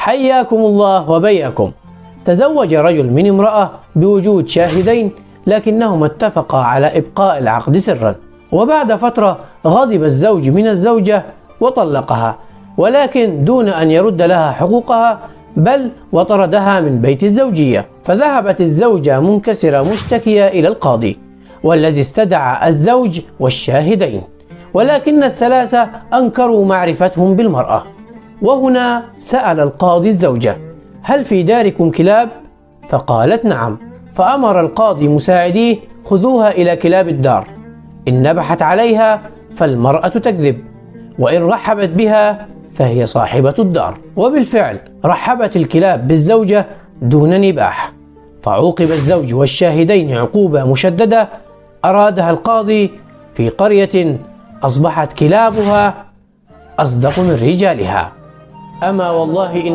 حياكم الله وبياكم. تزوج رجل من امرأة بوجود شاهدين، لكنهما اتفقا على إبقاء العقد سرا، وبعد فترة غضب الزوج من الزوجة وطلقها، ولكن دون أن يرد لها حقوقها، بل وطردها من بيت الزوجية. فذهبت الزوجة منكسرة مشتكية إلى القاضي، والذي استدعى الزوج والشاهدين، ولكن الثلاثة أنكروا معرفتهم بالمرأة. وهنا سأل القاضي الزوجة: هل في داركم كلاب؟ فقالت نعم. فأمر القاضي مساعديه: خذوها إلى كلاب الدار، إن نبحت عليها فالمرأة تكذب، وإن رحبت بها فهي صاحبة الدار. وبالفعل رحبت الكلاب بالزوجة دون نباح، فعوقب الزوج والشاهدين عقوبة مشددة أرادها القاضي في قرية أصبحت كلابها أصدق من رجالها. أما والله إن